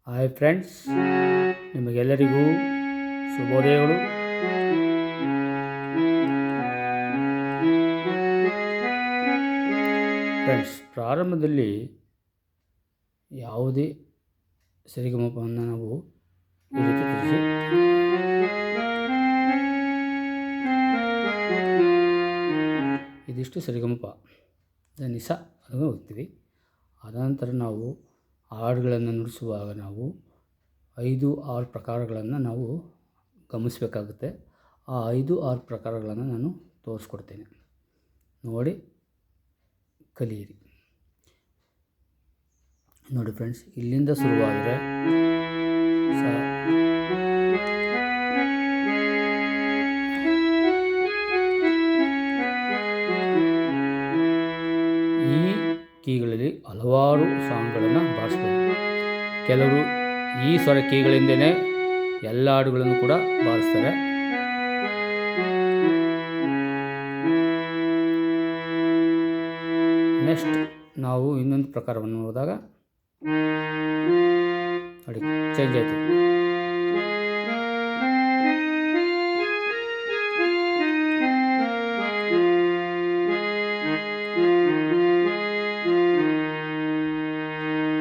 Hi friends, ನಿಮಗೆಲ್ಲರಿಗೂ ಶುಭೋದಯಗಳು. Friends, ಪ್ರಾರಂಭದಲ್ಲಿ ಯಾವುದೇ ಸರಿಗಮಪವನ್ನು ನಾವು ಈ ರೀತಿ ತಿಳಿಸಿ ಇದಿಷ್ಟು ಸರಿಗಮಪ ನಿಸ ಅದನ್ನು ಹೋಗ್ತೀವಿ. ಅನಂತರ ನಾವು ಹಾಡುಗಳನ್ನು ನುಡಿಸುವಾಗ ನಾವು 5-6 ಪ್ರಕಾರಗಳನ್ನು ನಾವು ಗಮನಿಸಬೇಕಾಗುತ್ತೆ. ಆ 5-6 ಪ್ರಕಾರಗಳನ್ನು ನಾನು ತೋರಿಸ್ಕೊಡ್ತೇನೆ, ನೋಡಿ ಕಲಿಯಿರಿ. ನೋಡಿ ಫ್ರೆಂಡ್ಸ್, ಇಲ್ಲಿಂದ ಶುರುವಾದರೆ ಈ ಕೀಗಳಲ್ಲಿ ಹಲವಾರು ಸಾಂಗ್ಗಳನ್ನು ಬಾರಿಸ್ಬೋದು. ಕೆಲವರು ಈ ಸ್ವರ ಕೀಗಳಿಂದನೇ ಎಲ್ಲ ಹಾಡುಗಳನ್ನು ಕೂಡ ಬಾರಿಸ್ತಾರೆ. ನೆಕ್ಸ್ಟ್ ನಾವು ಇನ್ನೊಂದು ಪ್ರಕಾರವನ್ನು ನೋಡಿದಾಗ ನೋಡಿ ಚೇಂಜ್ ಆಯಿತು.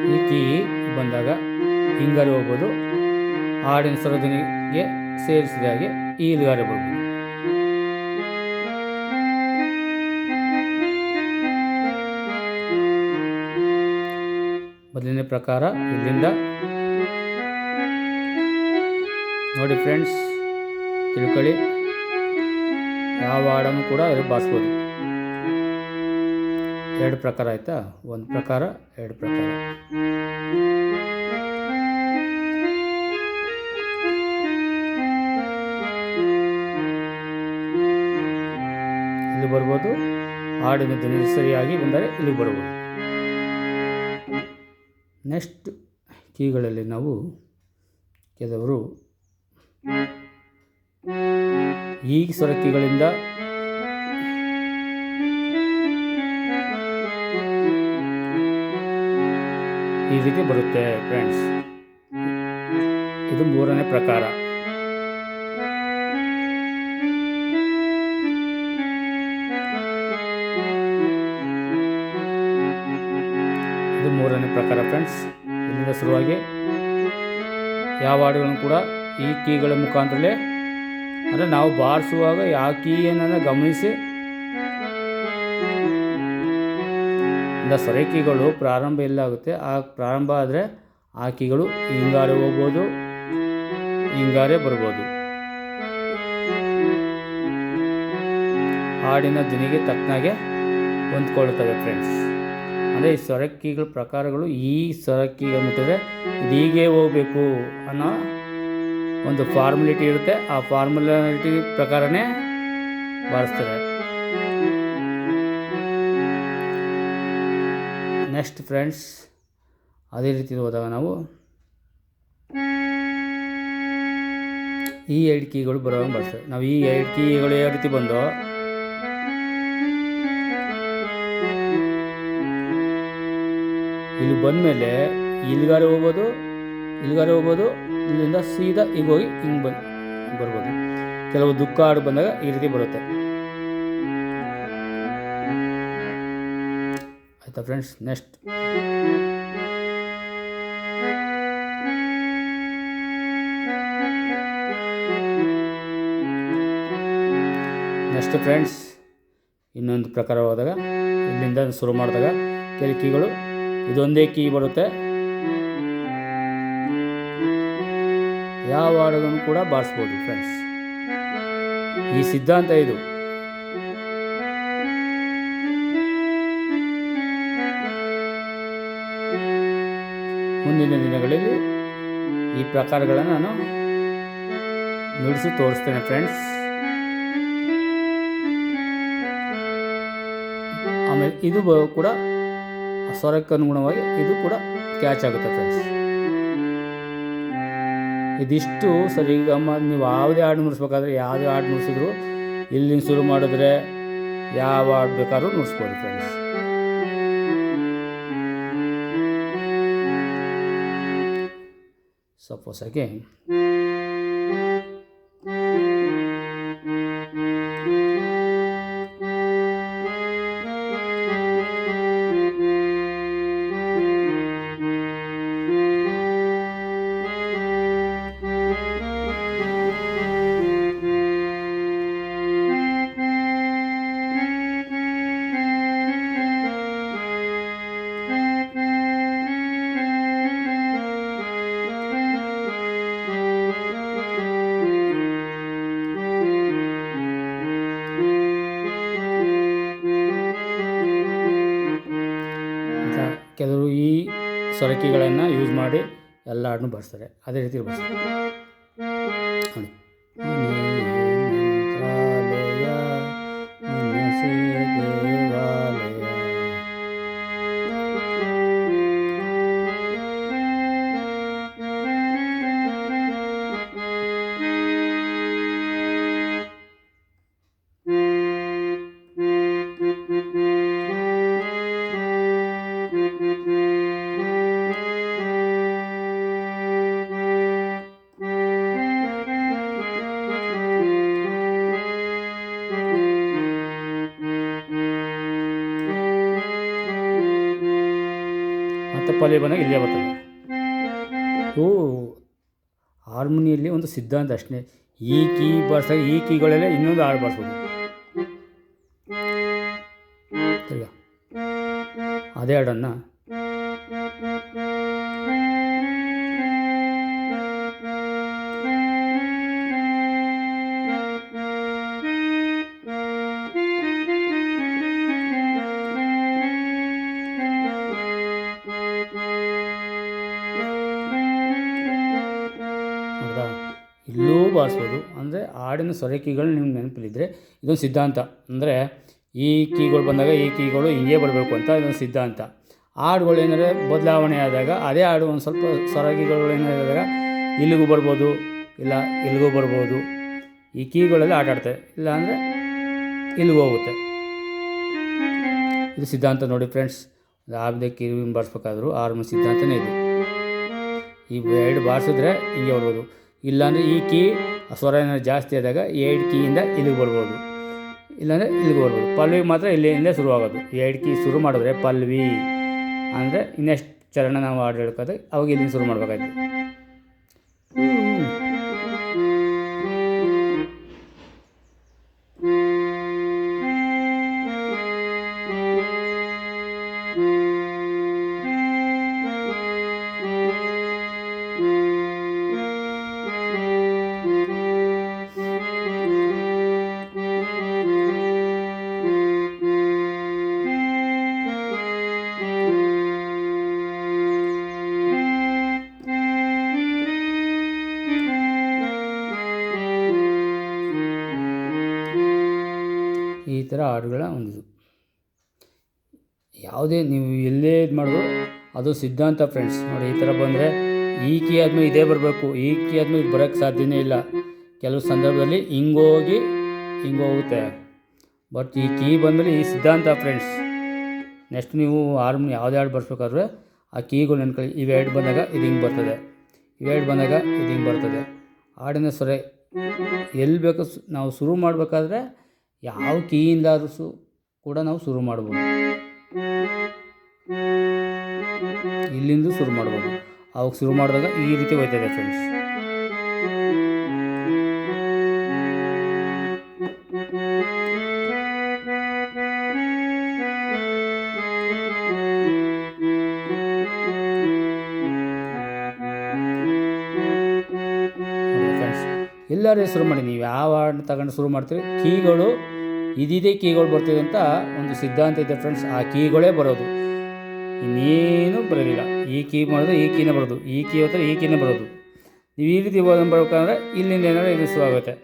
ಈ ಕೀ ಬಂದಾಗ ಹಿಂಗಾರಿ ಹೋಗ್ಬೋದು, ಹಾಡಿನ ಸ್ವರದನಿಗೆ ಸೇರಿಸಿದ ಹಾಗೆ ಈ ಇಲ್ಗಾರಿ ಬರ್ಬೋದು. ಮೊದಲನೇ ಪ್ರಕಾರ ಇಲ್ಲಿಂದ ನೋಡಿ ಫ್ರೆಂಡ್ಸ್, ತಿಳ್ಕೊಳ್ಳಿ. ಯಾವ ಹಾಡನ್ನು ಕೂಡ ಇಲ್ಲಿ ಬಾರಿಸ್ಬೋದು. 2 ಪ್ರಕಾರ ಆಯಿತಾ, 1 ಪ್ರಕಾರ 2 ಪ್ರಕಾರ. ಇಲ್ಲಿ ಬರ್ಬೋದು, ಹಾಡಿನ ಧ್ವನಿ ಸರಿಯಾಗಿ ಬಂದರೆ ಇಲ್ಲಿ ಬರ್ಬೋದು. ನೆಕ್ಸ್ಟ್ ಕೀಗಳಲ್ಲಿ ನಾವು ಕೆಲವರು ಈ ಸ್ವರ ಕೀಗಳಿಂದ ಈ ರೀತಿ ಬರುತ್ತೆ ಫ್ರೆಂಡ್ಸ್. ಇದು 3ನೇ ಪ್ರಕಾರ. ಇದು 3ನೇ ಪ್ರಕಾರ ಫ್ರೆಂಡ್ಸ್. ಇಲ್ಲಿಂದ ಶುರುವಾಗಿ ಯಾವ ಹಾಡುಗಳನ್ನು ಕೂಡ ಈ ಕೀಗಳ ಮುಖಾಂತರಲೇ, ಅಂದರೆ ನಾವು ಬಾರಿಸುವಾಗ ಯಾವ ಕೀಯನ್ನು ಗಮನಿಸಿ, ಸ್ವರ ಕೀಗಳು ಪ್ರಾರಂಭ ಎಲ್ಲಾಗುತ್ತೆ, ಆ ಪ್ರಾರಂಭ ಆದರೆ ಆ ಕೀಗಳು ಹಿಂಗಾರೆ ಹೋಗ್ಬೋದು, ಹಿಂಗಾರೆ ಬರ್ಬೋದು. ಹಾಡಿನ ಧ್ವನಿಗೆ ತಕ್ಕನಾಗೆ ಹೊಂದ್ಕೊಳ್ಳುತ್ತವೆ ಫ್ರೆಂಡ್ಸ್. ಅಂದರೆ ಈ ಸ್ವರ ಕೀಗಳ ಪ್ರಕಾರಗಳು ಈ ಸ್ವರ ಕೀಗಳು ಮುಟ್ಟಿದ್ರೆ ಇದು ಹೀಗೆ ಹೋಗಬೇಕು ಅನ್ನೋ ಒಂದು ಫಾರ್ಮುಲಿಟಿ ಇರುತ್ತೆ. ಆ ಫಾರ್ಮುಲಿಟಿ ಪ್ರಕಾರನೇ ಬಾರಿಸ್ತಾರೆ. ನೆಕ್ಸ್ಟ್ ಫ್ರೆಂಡ್ಸ್, ಅದೇ ರೀತಿ ಹೋದಾಗ ನಾವು ಈ 2 ಕೀಗಳು ಬರೋವಾಗ ಬಾರಿಸ್ತಾರೆ. ನಾವು ಈ 2 ಕೀಗಳು ಯಾವ ರೀತಿ ಬಂದೋ ಇಲ್ಲಿ ಬಂದಮೇಲೆ ಇಲ್ಲಿಗಾರೆ ಹೋಗ್ಬೋದು, ಇಲ್ಲಿಂದ ಸೀದಾ ಈಗ ಹೋಗಿ ಹಿಂಗೆ ಬರ್ಬೋದು. ಕೆಲವು ದುಃಖ ಹಾಡು ಬಂದಾಗ ಈ ರೀತಿ ಬರುತ್ತೆ. ಆಯಿತಾ ಫ್ರೆಂಡ್ಸ್. ನೆಕ್ಸ್ಟ್ ಫ್ರೆಂಡ್ಸ್, ಇನ್ನೊಂದು ಪ್ರಕಾರ ಹೋದಾಗ ಇಲ್ಲಿಂದ ಶುರು ಮಾಡಿದಾಗ ಕೆಲವು ಕೀಗಳು ಇದೊಂದೇ ಕೀ ಬರುತ್ತೆ. ಯಾವ ಹಾಡನ್ನು ಕೂಡ ಬಾರಿಸ್ಬೋದು ಫ್ರೆಂಡ್ಸ್. ಈ ಸಿದ್ಧಾಂತ ಇದು. ಮುಂದಿನ ದಿನಗಳಲ್ಲಿ ಈ ಪ್ರಕಾರಗಳನ್ನು ನಾನು ನುಡಿಸಿ ತೋರಿಸ್ತೇನೆ ಫ್ರೆಂಡ್ಸ್. ಆಮೇಲೆ ಇದು ಕೂಡ ಸ್ವರಕ್ಕೆ ಅನುಗುಣವಾಗಿ ಇದು ಕೂಡ ಕ್ಯಾಚ್ ಆಗುತ್ತೆ ಫ್ರೆಂಡ್ಸ್. ಇದಿಷ್ಟು ಸರಿಗಮ. ನೀವು ಯಾವುದೇ ಹಾಡು ನುಡಿಸ್ಬೇಕಾದ್ರೆ, ಯಾವುದೇ ಹಾಡು ನುಡಿಸಿದ್ರು ಇಲ್ಲಿಂದ ಶುರು ಮಾಡಿದ್ರೆ ಯಾವ ಹಾಡು ಬೇಕಾದ್ರೂ ನುಡಿಸ್ಬೋದು ಫ್ರೆಂಡ್ಸ್. Suppose again. ಕೆಲವರು ಈ ಸ್ವರಕಿಗಳನ್ನು ಯೂಸ್ ಮಾಡಿ ಎಲ್ಲ ಹಾಡನ್ನು ಬರ್ಸ್ತಾರೆ. ಅದೇ ರೀತಿ ಬರ್ಸ್ತಾರೆ. ನೋಡಿ, ಮಂತ್ರಾಲಯ ಮನಸ್ಸೇ ದೇವಾಲಯ. ಮತ್ತು ಪಲ್ಯ ಬಂದಾಗ ಇಲ್ಲೇ ಬರ್ತದೆ. ಇವು ಹಾರ್ಮೋನಿಯಲ್ಲಿ ಒಂದು ಸಿದ್ಧಾಂತ ಅಷ್ಟೇ. ಈ ಕೀ ಬರ್ಸಾಗ ಈ ಕೀಗಳಲ್ಲೇ ಇನ್ನೊಂದು ಹಾಡು ಬರ್ಸ್ಬೋದು. ಸರಿಯಾ? ಅದೇ ಹಾಡನ್ನು ಇಲ್ಲೂ ಬಾರಿಸ್ಬೋದು. ಅಂದರೆ ಹಾಡಿನ ಸ್ವರಕೀಗಳು ನಿಮ್ಗೆ ನೆನಪಲ್ಲಿದ್ದರೆ ಇದೊಂದು ಸಿದ್ಧಾಂತ. ಅಂದರೆ ಈ ಕೀಗಳು ಬಂದಾಗ ಈ ಕೀಗಳು ಹಿಂಗೆ ಬರಬೇಕು ಅಂತ ಇದೊಂದು ಸಿದ್ಧಾಂತ. ಹಾಡುಗಳು ಏನಾದರೆ ಬದಲಾವಣೆ ಆದಾಗ ಅದೇ ಹಾಡು ಒಂದು ಸ್ವಲ್ಪ ಸ್ವರಕೀಗಳು ಏನಾದಾಗ ಇಲ್ಲಿಗೂ ಬರ್ಬೋದು, ಇಲ್ಲ ಇಲ್ಲಿಗೂ ಬರ್ಬೋದು. ಈ ಕೀಗಳೆಲ್ಲ ಆಟಾಡ್ತವೆ, ಇಲ್ಲ ಅಂದರೆ ಇಲ್ಲಿಗೂ ಹೋಗುತ್ತೆ. ಇದು ಸಿದ್ಧಾಂತ ನೋಡಿ ಫ್ರೆಂಡ್ಸ್. ಯಾವುದೇ ಕೀ ಬಾರಿಸ್ಬೇಕಾದ್ರೂ ಹಾರ್ಮೋನ್ ಸಿದ್ಧಾಂತನೇ ಇದು. ಈ ಎರಡು ಬಾರಿಸಿದ್ರೆ ಹಿಂಗೆ ಬರ್ಬೋದು. ಇಲ್ಲಾಂದರೆ ಈ ಕೀ ಸ್ವರ ಏನಾದ್ರು ಜಾಸ್ತಿ ಆದಾಗ ಎರಡು ಕೀಯಿಂದ ಇಲ್ಲಿಗೆ ಬರ್ಬೋದು, ಇಲ್ಲಾಂದರೆ ಇಲ್ಲಿಗೆ ಬರ್ಬೋದು. ಪಲ್ವಿಗೆ ಮಾತ್ರ ಇಲ್ಲಿಂದ ಶುರುವಾಗೋದು. ಎರಡು ಕೀ ಶುರು ಮಾಡಿದ್ರೆ ಪಲ್ವಿ ಅಂದರೆ ಇನ್ನೆಷ್ಟು ಚರಣ ನಾವು ಹಾಡು ಹೇಳ್ಕೋದು ಅವಾಗ ಇಲ್ಲಿಂದ ಶುರು ಮಾಡಬೇಕಾಯ್ತು. ಈ ಥರ ಹಾಡುಗಳ ಒಂದು ಯಾವುದೇ ನೀವು ಎಲ್ಲೇ ಇದು ಮಾಡಿದ್ರು ಅದು ಸಿದ್ಧಾಂತ ಫ್ರೆಂಡ್ಸ್. ನೋಡಿ, ಈ ಥರ ಬಂದರೆ ಈ ಕೀ ಆದಮೇಲೆ ಇದೇ ಬರಬೇಕು, ಈ ಕೀ ಆದಮೇಲೆ ಇದು ಬರೋಕ್ಕೆ ಸಾಧ್ಯನೇ ಇಲ್ಲ. ಕೆಲವು ಸಂದರ್ಭದಲ್ಲಿ ಹಿಂಗೋಗುತ್ತೆ. ಬಟ್ ಈ ಕೀ ಬಂದಮೇಲೆ ಈ ಸಿದ್ಧಾಂತ ಫ್ರೆಂಡ್ಸ್. ನೆಕ್ಸ್ಟ್ ನೀವು ಹಾರ್ಮೋನಿ ಯಾವುದೇ ಹಾಡು ಬರ್ಸ್ಬೇಕಾದ್ರೆ ಆ ಕೀಗಳು ನೆನ್ಕೊಳ್ಳಿ. ಇವೆರಡು ಬಂದಾಗ ಇದು ಹಿಂಗೆ ಬರ್ತದೆ, ಇವೆರಡು ಬಂದಾಗ ಇದು ಹಿಂಗೆ ಬರ್ತದೆ. ಹಾಡಿನ ಸ್ವರ ಎಲ್ಲಿ ಬೇಕು ನಾವು ಶುರು ಮಾಡಬೇಕಾದ್ರೆ ಯಾವ ಕೀಯಿಂದಾದ್ರೂ ಕೂಡ ನಾವು ಶುರು ಮಾಡ್ಬೋದು. ಇಲ್ಲಿಂದ ಶುರು ಮಾಡ್ಬೋದು. ಅವಾಗ ಶುರು ಮಾಡಿದಾಗ ಈ ರೀತಿ ಹೋಯ್ತದೆ ಫ್ರೆಂಡ್ಸ್. ಎಲ್ಲರೂ ಶುರು ಮಾಡಿ, ನೀವು ಯಾವ ಹಾಡನ್ನ ತಗೊಂಡು ಶುರು ಮಾಡ್ತೀವಿ ಕೀಗಳು ಇದಿದೆ ಕೀಗಳು ಬರ್ತೀವಿ ಅಂತ ಒಂದು ಸಿದ್ಧಾಂತ ಇದೆ ಫ್ರೆಂಡ್ಸ್. ಆ ಕೀಗಳೇ ಬರೋದು, ಇನ್ನೇನು ಬರೋದಿಲ್ಲ. ಈ ಕೀ ಮಾಡಿದ್ರೆ ಈ ಕೀನೇ ಬರೋದು, ಈ ಕೀ ಹೋದ್ರೆ ಈ ಕೀನೇ ಬರೋದು. ನೀವು ಈ ರೀತಿ ಬರ್ಬೇಕಂದ್ರೆ ಇಲ್ಲಿಂದ ಏನಾದ್ರು ಇದು ಶುರು ಆಗುತ್ತೆ.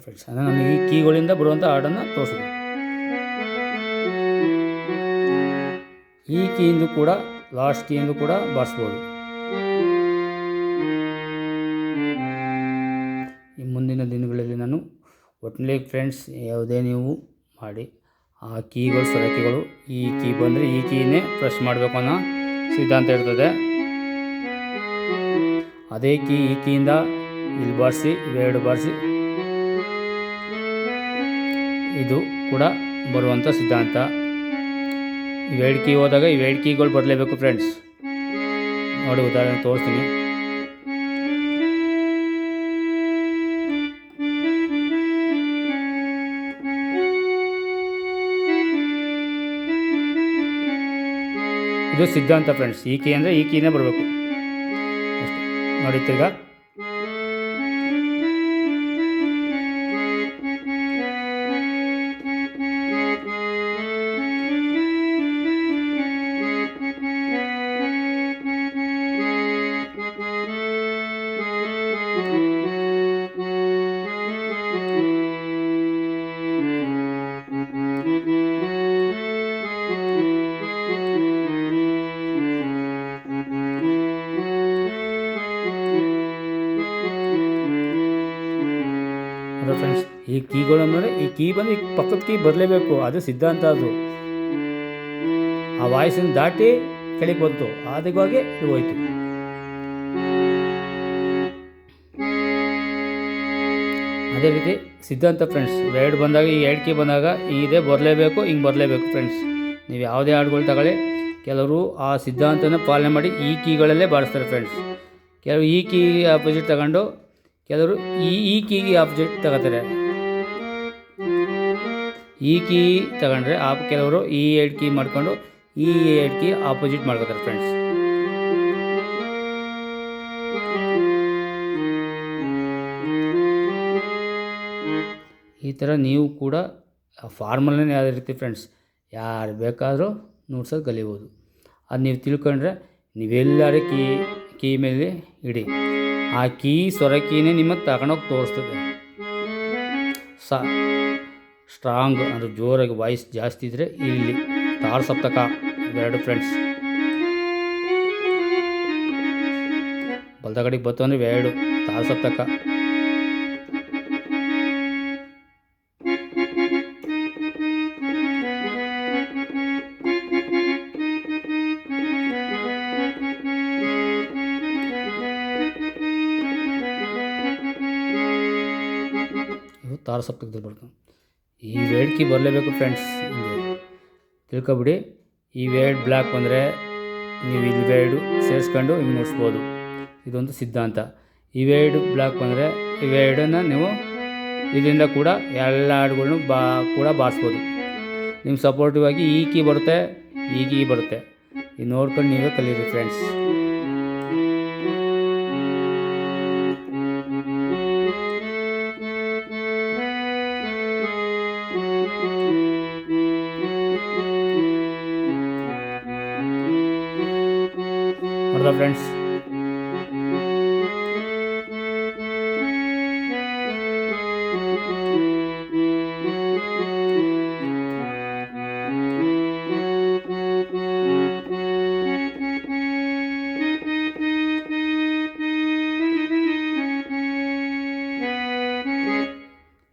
ಫ್ರೆಂಡ್ಸ್. ಅಂದರೆ ನನಗೆ ಈ ಕೀಗಳಿಂದ ಬರುವಂಥ ಹಾಡನ್ನು ತೋರಿಸಿದ್ರು. ಈ ಕೀಯಿಂದ ಕೂಡ ಲಾಸ್ಟ್ ಕೀಯಿಂದ ಕೂಡ ಬಾರಿಸ್ಬೋದು. ಈ ಮುಂದಿನ ದಿನಗಳಲ್ಲಿ ನಾನು ಒಟ್ಟಿನಲ್ಲಿ ಫ್ರೆಂಡ್ಸ್ ಯಾವುದೇ ನೀವು ಮಾಡಿ ಆ ಕೀಗಳು ಸ್ವರಕೀಗಳು ಈ ಕೀ ಬಂದರೆ ಈ ಕೀನೇ ಪ್ರೆಸ್ ಮಾಡಬೇಕು ಅನ್ನೋ ಸಿದ್ಧಾಂತ ಇರ್ತದೆ. ಅದೇ ಕೀ ಈ ಕೀಯಿಂದ ಇಲ್ಲಿ ಬಾರಿಸಿ ಇವೆರಡು ಬಾರಿಸಿ ಇದು ಕೂಡ ಬರುವಂಥ ಸಿದ್ಧಾಂತ. ಇವೆರಡು ಕೀ ಹೋದಾಗ ಇವೆರಡು ಕೀಗಳು ಬರಲೇಬೇಕು ಫ್ರೆಂಡ್ಸ್. ನೋಡಿ ಉದಾಹರಣೆ ತೋರಿಸ್ತೀನಿ. ಇದು ಸಿದ್ಧಾಂತ ಫ್ರೆಂಡ್ಸ್. ಈ ಕೀ ಅಂದರೆ ಈ ಕೀನೇ ಬರಬೇಕು ಅಷ್ಟೇ. ನೋಡಿ ತಿರ್ಗಾ ಫ್ರೆಂಡ್ಸ್. ಈ ಕೀಗಳು ಅಂದರೆ ಈ ಕೀ ಬಂದು ಈ ಪಕ್ಕದ ಕೀ ಬರಲೇಬೇಕು, ಅದು ಸಿದ್ಧಾಂತ. ಅದು ಆ ವಾಯ್ಸನ್ನು ದಾಟಿ ಕೆಳಗೆ ಬಂತು, ಆದಿಗಾಗಿ ಇದು ಹೋಯ್ತು. ಅದೇ ರೀತಿ ಸಿದ್ಧಾಂತ ಫ್ರೆಂಡ್ಸ್. ಎರಡು ಬಂದಾಗ ಈ ಎರಡು ಕೀ ಬಂದಾಗ ಇದೇ ಬರಲೇಬೇಕು, ಹಿಂಗೆ ಬರಲೇಬೇಕು ಫ್ರೆಂಡ್ಸ್. ನೀವು ಯಾವುದೇ ಹಾಡುಗಳು ತಗೊಳ್ಳಿ, ಕೆಲವರು ಆ ಸಿದ್ಧಾಂತನ ಪಾಲನೆ ಮಾಡಿ ಈ ಕೀಗಳಲ್ಲೇ ಬಾರಿಸ್ತಾರೆ ಫ್ರೆಂಡ್ಸ್. ಕೆಲವರು ಈ ಕೀ ಆಪೋಸಿಟ್ ತಗೊಂಡು ಕೆಲವರು ಈ ಕೀಗೆ ಆಪೋಸಿಟ್ ತಗೋತಾರೆ. ಈ ಕೀ ತಗೊಂಡ್ರೆ ಕೆಲವರು ಈ ಎರಡು ಕೀ ಮಾಡ್ಕೊಂಡು ಈ ಎರಡು ಕೀ ಆಪೋಸಿಟ್ ಮಾಡ್ಕೋತಾರೆ ಫ್ರೆಂಡ್ಸ್. ಈ ಥರ ನೀವು ಕೂಡ ಫಾರ್ಮಲ್ಲೇ ಯಾವುದೇ ರೀತಿ ಫ್ರೆಂಡ್ಸ್ ಯಾರು ಬೇಕಾದರೂ ನುಡ್ಸೋದು ಕಲಿಬೋದು. ಅದು ನೀವು ತಿಳ್ಕೊಂಡ್ರೆ ನೀವೆಲ್ಲರೂ ಕೀ ಮೇಲೆ ಇಡಿ. ಆ ಕೀ ಸ್ವರ ಕೀನೇ ನಿಮಗೆ ತಗೊಂಡೋಗಿ ತೋರಿಸ್ತದೆ. ಸ್ಟ್ರಾಂಗ್ ಅಂದರೆ ಜೋರಾಗಿ ವಾಯ್ಸ್ ಜಾಸ್ತಿ ಇದ್ದರೆ ಇಲ್ಲಿ ತಾಳ ಸಪ್ತಕ ಇವೆರಡು ಫ್ರೆಂಡ್ಸ್. ಬಲ್ದಗಡಿಗೆ ಬತ್ತು ಅಂದರೆ ಇವೆರಡು ತಾಳ ಸಪ್ತಕ. ತಾಳ ಸಪ್ತಕದಲ್ಲಿ ಬರ್ತಾನೆ. ಈ ವೇಡ್ ಕೀ ಬರಲೇಬೇಕು ಫ್ರೆಂಡ್ಸ್. ತಿಳ್ಕೊಬಿಡಿ. ಈ ವೇಡ್ ಬ್ಲ್ಯಾಕ್ ಬಂದರೆ ನೀವು ಇಲ್ಲಿ ವೇಡು ಸೇರಿಸ್ಕೊಂಡು ಹಿಂಗೆ ನುಡಿಸ್ಬೋದು. ಇದೊಂದು ಸಿದ್ಧಾಂತ. ಈ ವೇಡ್ ಬ್ಲ್ಯಾಕ್ ಬಂದರೆ ಈ ವೇಡನ್ನು ನೀವು ಇದರಿಂದ ಕೂಡ ಎಲ್ಲ ಹಾಡುಗಳನ್ನು ಕೂಡ ಬಾರಿಸ್ಬೋದು. ನಿಮ್ಮ ಸಪೋರ್ಟಿವ್ ಆಗಿ ಈ ಕೀ ಬರುತ್ತೆ, ಈ ಕೀ ಬರುತ್ತೆ. ಇದು ನೋಡ್ಕೊಂಡು ನೀವೇ ಕಲೀರಿ ಫ್ರೆಂಡ್ಸ್. ನೋಡ್ದಾ ಫ್ರೆಂಡ್ಸ್.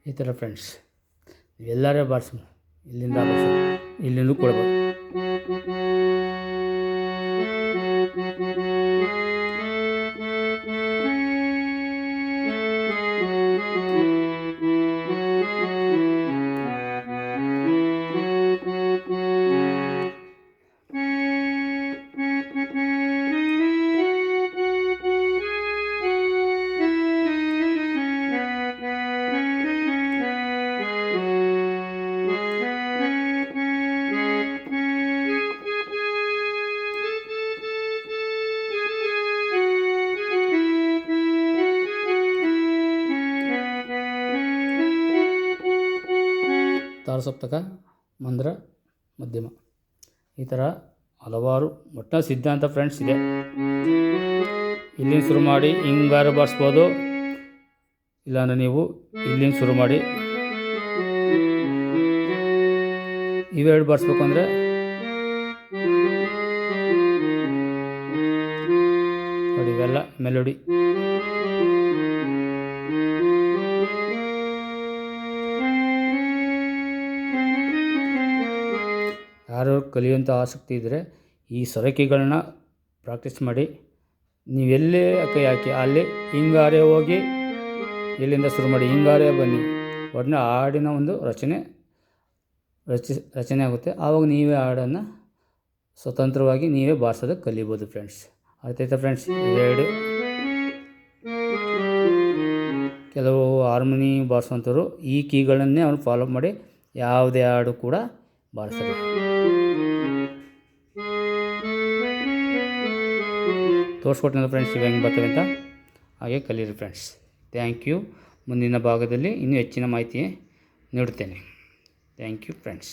ಈ ಥರ ಫ್ರೆಂಡ್ಸ್ ಎಲ್ಲರೂ ಬಾರಿಸಿ ಇಲ್ಲಿಂದ ಬಾರಿಸಿ ಇಲ್ಲಿಂದ ಕೊಡ್ಬೋದು. ತಾಳಸಪ್ತಕ, ಮಂದ್ರ, ಮಧ್ಯಮ, ಈ ಥರ ಹಲವಾರು ಒಟ್ಟಿನ ಸಿದ್ಧಾಂತ ಫ್ರೆಂಡ್ಸ್ ಇದೆ. ಇಲ್ಲಿಂದ ಶುರು ಮಾಡಿ ಹಿಂಗಾರು ಬಾರಿಸ್ಬೋದು, ಇಲ್ಲಾಂದರೆ ನೀವು ಇಲ್ಲಿಂದ ಶುರು ಮಾಡಿ ಇವೆರಡು ಬಾರಿಸ್ಬೇಕು ಅಂದರೆ ನೋಡಿ, ಇವೆಲ್ಲ ಮೆಲೋಡಿ. ಯಾರು ಕಲಿಯುವಂಥ ಆಸಕ್ತಿ ಇದ್ದರೆ ಈ ಸ್ವರಕೀಗಳನ್ನ ಪ್ರಾಕ್ಟೀಸ್ ಮಾಡಿ. ನೀವೆಲ್ಲೇ ಕೈ ಹಾಕಿ ಅಲ್ಲಿ ಹಿಂಗಾರೆ ಹೋಗಿ ಇಲ್ಲಿಂದ ಶುರು ಮಾಡಿ ಹಿಂಗಾರೆ ಬನ್ನಿ, ಒಡನೆ ಹಾಡಿನ ಒಂದು ರಚನೆ ಆಗುತ್ತೆ. ಆವಾಗ ನೀವೇ ಹಾಡನ್ನು ಸ್ವತಂತ್ರವಾಗಿ ನೀವೇ ಬಾರಿಸೋದಕ್ಕೆ ಕಲಿಬೋದು ಫ್ರೆಂಡ್ಸ್. ಆಯ್ತಾಯ್ತಾ ಫ್ರೆಂಡ್ಸ್? ಇವೆರಡು ಕೆಲವು ಹಾರ್ಮೋನಿ ಬಾರಿಸುವಂಥವ್ರು ಈ ಕೀಗಳನ್ನೇ ಅವ್ರು ಫಾಲೋ ಮಾಡಿ ಯಾವುದೇ ಹಾಡು ಕೂಡ ಬಾರಿಸ್ತಾರೆ. ತೋರಿಸ್ಕೊಟ್ಟಿಲ್ಲ ಫ್ರೆಂಡ್ಸ್ ಇವಾಗ ಹೆಂಗೆ ಬರ್ತವೆ ಅಂತ, ಹಾಗೆ ಕಲೀರಿ ಫ್ರೆಂಡ್ಸ್. Thank you. ಮುಂದಿನ ಭಾಗದಲ್ಲಿ ಇನ್ನೂ ಹೆಚ್ಚಿನ ಮಾಹಿತಿ ನೀಡುತ್ತೇನೆ. Thank you friends.